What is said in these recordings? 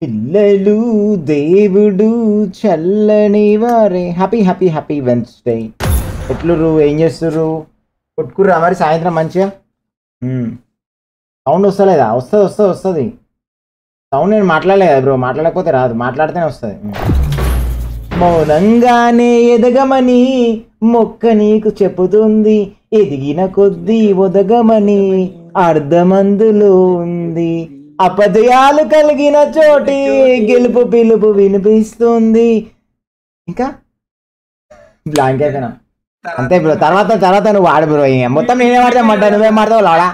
పిల్లలు దేవుడు చల్లని వారే. Happy happy happy Wednesday. ఎట్లురు ఏం చేస్తుర్రు? కొట్టుకుర్రా మరి సాయంత్రం మంచిగా? సౌండ్ వస్తలేదా? వస్తుంది సౌండ్. నేను మాట్లాడలే కదా బ్రో, మాట్లాడకపోతే రాదు, మాట్లాడితేనే వస్తుంది. మౌనంగానే ఎదగమని మొక్క నీకు చెప్పుతుంది, ఎదిగిన కొద్దీ ఒదగమని అర్ధమందులో ఉంది. అపజయాలు కలిగిన చోటి గెలుపు పిలుపు వినిపిస్తుంది. ఇంకా బ్లాంక్ అయిపోయినా అంతే బ్రో. తర్వాత నువ్వు వాడు బ్రో. మొత్తం నేనే వాడతామంట, నువ్వేం వాడతావు లాడా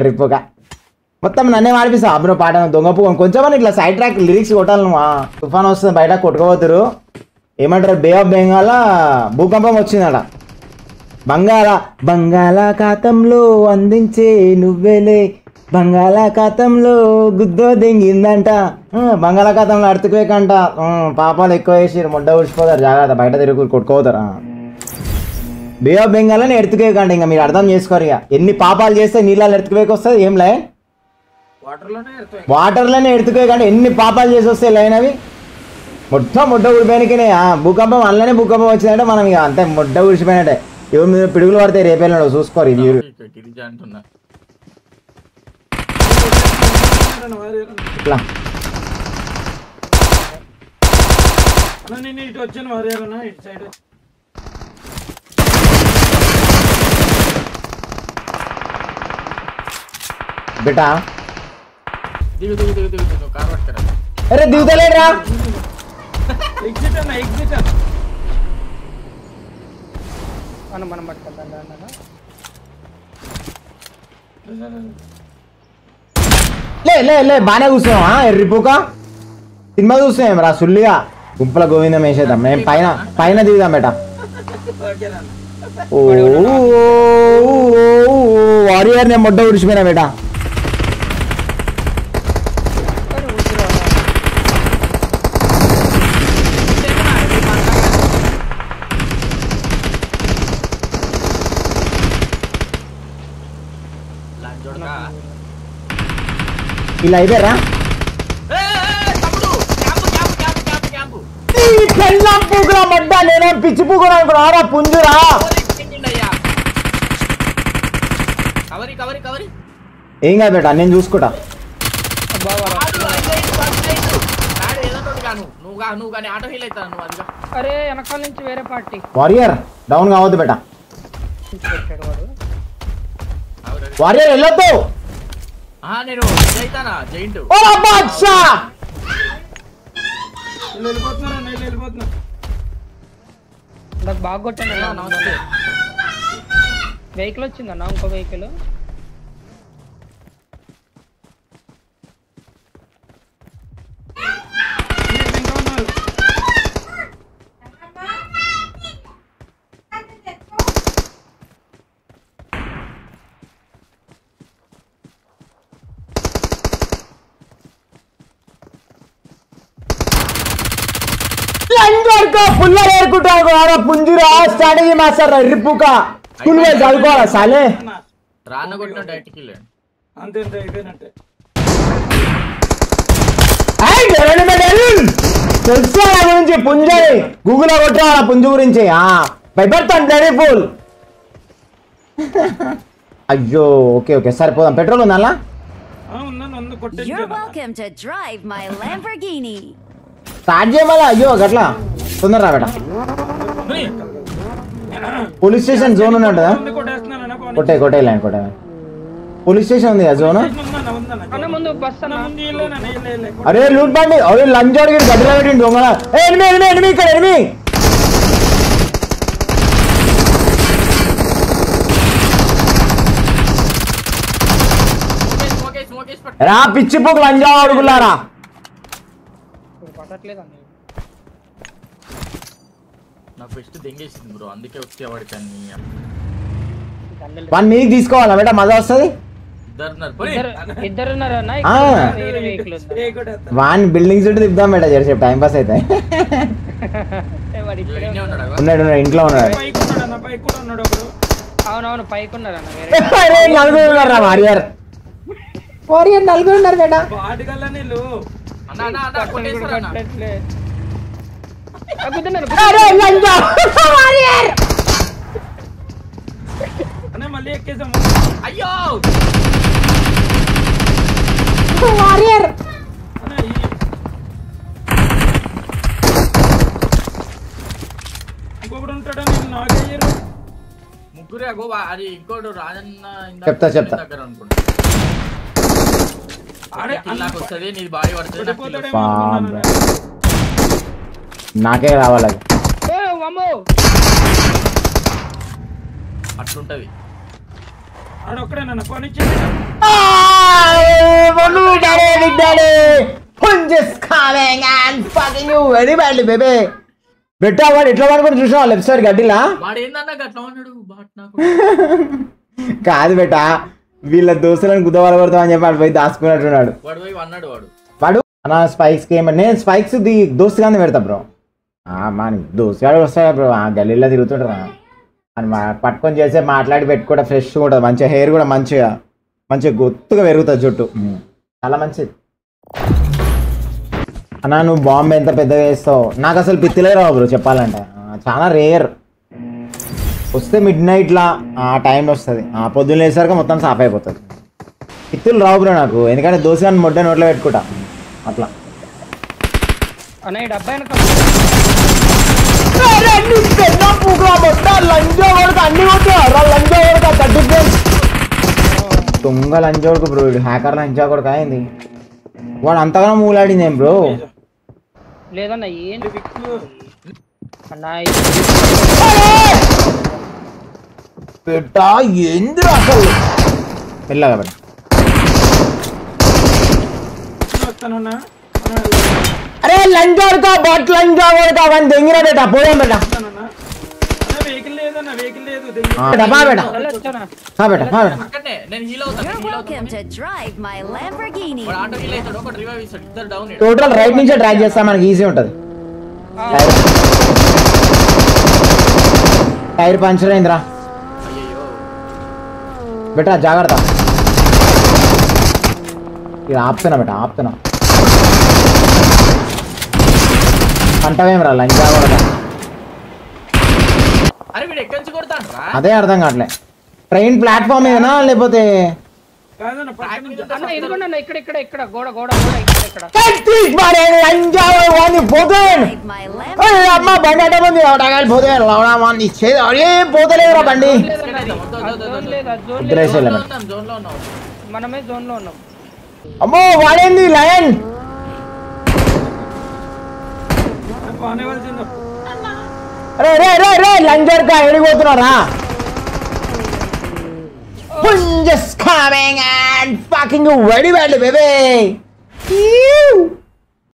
రిప్పుగా. మొత్తం నన్నే వాడిపిస్తా బ్రో పాట. దొంగపు కొంచెం ఇట్లా సైడ్ ట్రాక్ లిరిక్స్ కొట్టాలి నువ్వు. తుఫాన్ వస్తుంది బయట కొట్టుకోవద్దురు. ఏమంటారు, బే ఆఫ్ బెంగాల్ భూకంపం వచ్చిందట. బంగాళాఖాతంలో అందించే నువ్వేలే, బంగాళాఖాతంలో గుద్దో దింగిందంట. బంగాళాఖాతంలో అర్తుకువేకంట. పాపాలు ఎక్కువ వేసి ముడ్డ ఊడిచిపోతారు, జాగ్రత్త. బయట తిరుగు కొట్టుకోతారు. బే ఆఫ్ బెంగాల్ అని ఎర్తుకువేకంట. ఇంకా మీరు అర్థం చేసుకోరు. ఇక ఎన్ని పాపాలు చేస్తే నీళ్ళలో ఎర్తుకువేకి వస్తుంది. ఏం లే, వాటర్లోనే ఎర్తుకువేకంటే ఎన్ని పాపాలు చేసి వస్తాయి లైన్ అవి. ముడ్డ ఊడిపోయినకి భూకంపం అందులోనే భూకంపం వచ్చిందంటే మనం ఇక అంతే ముడ్డ ఊడిచిపోయినట్టే. ఎవరి మీద పిడుగులు పడితే రేపేళ్ళ చూసుకోరు ఇవి. ఇట్లా బేటా అరే దిగుతలేరా? లే బాగానే కూర్చున్నావా? ఎర్రిపోక సినిమా చూస్తున్నాం రా సుల్లిగా. గుంపుల గోవిందం వేసేద్దాం. మేము పైన దిగుదాం బేటా. ఓ వారియర్ నేను మొడ్డ ఉడిచిపోయినా బేటా. ఇలా అయిపోయారా? పూకురా మడ్డ, నేనేం పిచ్చి పూకురా అనుకున్నారా? పుంజురా ఏం కాదు బేటా, నేను చూసుకుంటా. వారియర్ డౌన్ కావద్దు బేటా. వారియర్ వెళ్ళొద్దు. బాగా కొట్టాను. వెహికల్ వచ్చిందన్న, ఇంకో వెహికల్. పుల్లలు ఏరుకుంటాను పుంజురా. స్ట్రాటజీ మాస్టర్ రిప్పుక స్కూల్ వెళ్ళి చదువుకోవాలా సాలే. తెలుసు గురించి పుంజని గూగుల్ కొట్టా పుంజు గురించి భయపడతాను బ్లడీ ఫుల్. అయ్యో ఓకే సరిపోదాం. పెట్రోల్ ఉందా? స్టార్ట్ చేయమలా. అయ్యో గట్లా తొందర రా బేట. పోలీస్ స్టేషన్ జోన్ ఉన్నట్టుదా? కొట్టే లైన్ కొట్టే. పోలీస్ స్టేషన్ ఉంది కదా జోన్. అరే లూట్ బండి. అరే లంచ్ అడిగి గడ్డలో పెట్టిండు దొంగ. ఎనిమి ఇక్కడ ఎనిమి. రా పిచ్చి పోకు లంజా అడుగులారా. వన్ మీకు తీసుకోవాలా బేటా, మజా వస్తుంది. వాన్ బిల్డింగ్స్ ఉంటే తిప్పుదాం బేటా, జరసేపు టైం పాస్ అవుతాయి. ఉన్నాడు ఇంట్లో ఉన్నాడు. నలుగురు ఉన్నారు బేటా. మళ్ళీ ఎక్కేసాము. అయ్యో ఇంకొకడు ఉంటాడా? నేను నాకయ్యారు ముగ్గురే. అది ఇంకోటి రాజన్న చెప్తా దగ్గర అనుకుంటా. వస్తుంది నీది బాడీ పడుతుంది. నాకే రావాలి అట్లుంటది. బెట్టా వాడు ఎట్లా పడుకొని చూసినా లెఫ్ట్ సైడ్ గడ్డిలా. కాదు బెట్టా, వీళ్ళ దోస్తులను గుద్దవాల కొడతాం అని చెప్పి వాడు పోయి దాచుకున్నట్టున్నాడు. వాడు నా స్పైక్స్ కి ఏమన్నా నేను స్పైక్స్ దోస్తు కానీ పెడతా బ్రో. మా దోస్తుగాడు వస్తాడు బ్రో, ఆ గల్లీలో తిరుగుతుంటారా అని పట్టుకొని చేసే మాట్లాడి పెట్టుకుంటే ఫ్రెష్గా ఉంటుంది. మంచిగా హెయిర్ కూడా మంచిగా గుత్తుగా పెరుగుతుంది జుట్టు, చాలా మంచిది. అన్నా నువ్వు బాంబే ఎంత పెద్దగా వేస్తావు, నాకు అసలు పిత్తిలే రావు బ్రో చెప్పాలంటే. చాలా రేర్, వస్తే మిడ్ నైట్లా ఆ టైంలో వస్తుంది. పొద్దున్న వేసరికి మొత్తం సాఫ్ అయిపోతుంది. పిత్తులు రావు బ్రో నాకు, ఎందుకంటే దోశ కానీ మొడ్డ నోట్లో పెట్టుకుంటా అట్లా. దొంగ లంచోడుకు బ్రో, హ్యాకర్ లంచా కొడుకు అయింది. వాడు అంతగానో మూలాడింది ఏం బ్రో? లేదన్నా ఏంటి పెట్టా ఏంది అసలు పెళ్ళగా పెట్ట. అరే లంచ్ కొడుకా బట్ లంచ్ కొడుకా అని దెంగిన బేటా పోయాం బేటా. టోటల్ రైట్ నుంచే డ్రాగ్ చేస్తా, మనకి ఈజీ ఉంటది. టైర్ పంచర్ అయిందిరా బేటా, జాగ్రత్త. ఇది ఆపుతున్నా బేటా, ఆపుతున్నా. అంటావేం రా లంచ్ జాగ్రత్త. అదే అర్థం కావట్లే. ట్రైన్ ప్లాట్ఫామ్ ఏనా లేకపోతే పోతలేదురా బండి. మనమే జోన్ లో ఉన్నాం. అమ్మో వాడేంది లయన్. రే రే రే రే లంజర్ కా ఎడిపోతున్నారా? Just coming and fucking very badly, baby.